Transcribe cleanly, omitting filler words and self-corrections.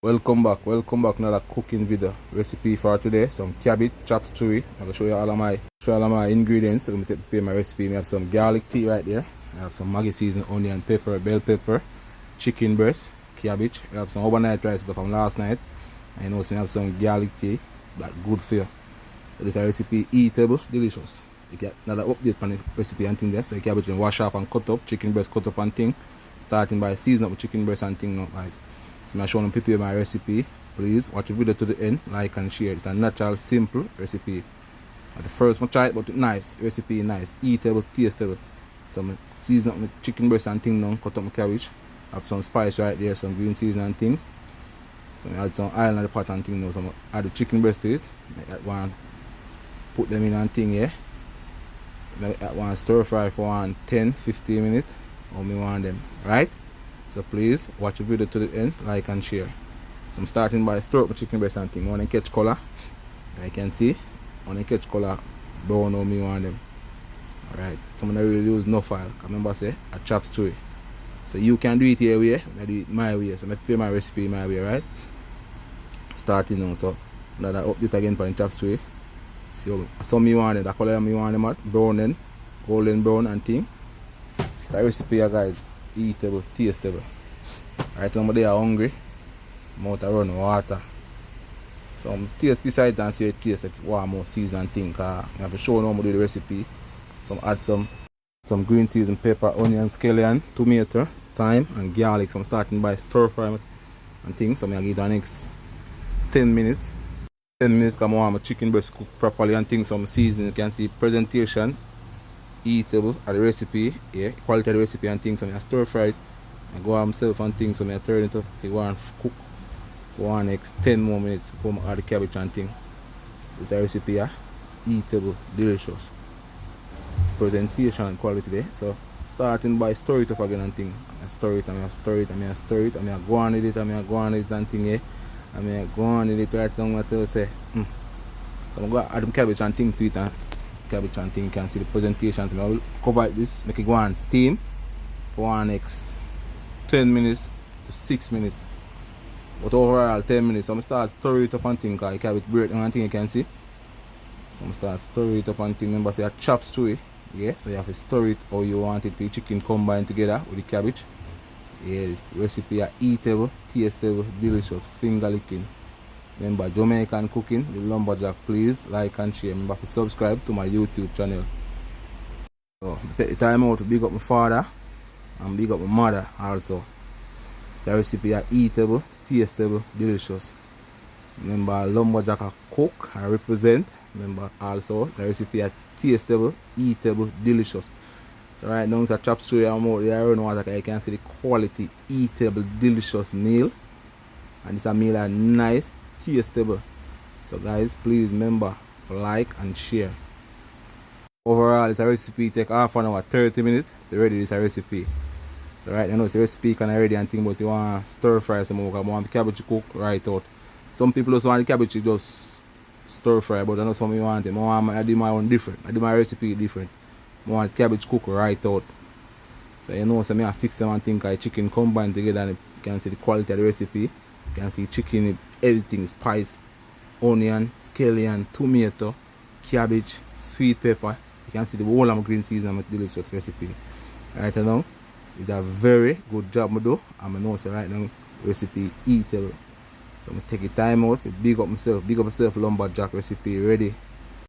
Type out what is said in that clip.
Welcome back another cooking video recipe for today. Some cabbage chopped Suey. I'm gonna show you all of my ingredients. So I'm gonna prepare my recipe. I have some garlic tea right there. I have some Maggi seasoned onion, pepper, bell pepper, chicken breast, cabbage. I have some overnight rice from last night. And also I have some garlic tea, that good for you. So this is a recipe eatable, delicious. You get another update on the recipe and thing there. So the cabbage can wash off and cut up, chicken breast cut up and thing. Starting by season up with chicken breast and thing now, guys. So I'm showing you prepare my recipe. Please watch the video to the end, like and share. It's a natural, simple recipe. At the first I try it, but it's nice. Recipe nice, eatable, tastable. So I season up my chicken breast and thing now, cut up my cabbage. Have some spice right there, some green season and thing. So I add some oil in the pot and thing now. So I add the chicken breast to it. Make that one, put them in and thing here. Make that one stir fry for 10-15 minutes. How me want them, right? So please watch the video to the end, like and share. So I'm starting by stir up my chicken breast and thing. I want to catch color. I can see. I want to catch color brown how me want them. Alright. So I'm going to really use no file. Remember say I chop Suey. So you can do it your way, I do it my way. So I prepare my recipe my way, right? Starting now. So another update again for the chop Suey. See how me want it. The color me want them at brown and golden brown and thing. That recipe here, guys. Eatable, tastable. Right now they are hungry. Mouth run water. Some taste beside and see it taste if you want more season thing. I have to show how to do the recipe. Add some green season pepper, onion, scallion, tomato, thyme and garlic. So I'm starting by stir fry and things. So I'm gonna give it the next 10 minutes. 10 minutes because I want my chicken breast cooked properly and things. Some season you can see presentation. Eatable at the recipe, yeah, quality of the recipe and things. So I stir fry it and go on myself and things. So I turn it up to go and cook for next 10 more minutes before I add the cabbage and things. So it's a recipe, yeah, eatable, delicious. Presentation and quality there. So starting by stir it up again and things. I stir it and I stir it and I stir it and I go on with it and I go on with it and things, yeah. And I go on with it right down until I say, So I'm going to add the cabbage and things to it and cabbage and thing. You can see the presentation. So I will cover this, make it go on steam for next 10 minutes to 6 minutes, but overall 10 minutes. So I'm start stir it up and thing because the cabbage break down and thing, you can see. So I'm start stir it up and thing. Remember say I chop Suey, yeah, so you have to stir it how you want it for the chicken combine together with the cabbage. Yeah, the recipe are eatable, tastable, delicious, finger licking. Remember, Jamaican cooking, the lumberjack. Please like and share. Remember to subscribe to my YouTube channel. So I take the time out to big up my father and big up my mother also. The recipe are eatable, tastable, delicious. Remember, lumberjack a cook and represent. Remember also the recipe are tastable, eatable, delicious. So right now it's a chop Suey and more there around water. You can see the quality, eatable, delicious meal. And it's a meal that nice, tastable. So guys, please remember to like and share. Overall, it's a recipe take half an hour, 30 minutes to ready this recipe. So right now it's a recipe kind of ready and thing, but you want to stir fry some more. I want the cabbage to cook right out. Some people also want the cabbage to just stir fry, but I know some you want it. I do my own different. I do my recipe different. I want the cabbage cook right out. So you know, so I fix them and think like chicken combined together and you can see the quality of the recipe. You can see chicken, everything, spice, onion, scallion, tomato, cabbage, sweet pepper. You can see the whole of my green season with delicious recipe. Right now, it's a very good job I do. And I know so right now recipe eatable. So I take the time out to big up myself lumberjack recipe ready.